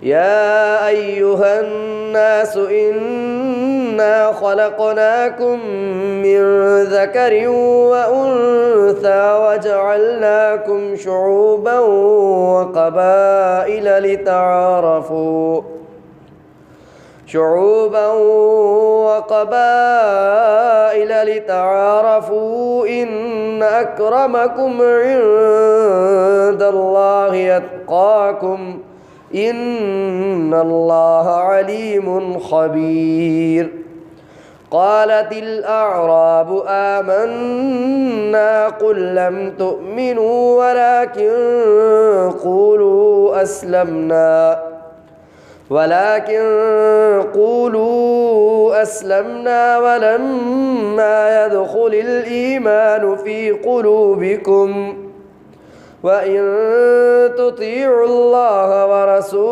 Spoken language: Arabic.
يا أيها الناس إنا خلقناكم من ذكر وأنثى وجعلناكم شعوبا وقبائل لتعارفوا إن أكرمكم عند الله أتقاكم إن الله عليم خبير. قالت الأعراب آمنا قل لم تؤمنوا ولكن قولوا أسلمنا ولما يدخل الإيمان في قلوبكم وإن تطيعوا الله ورسوله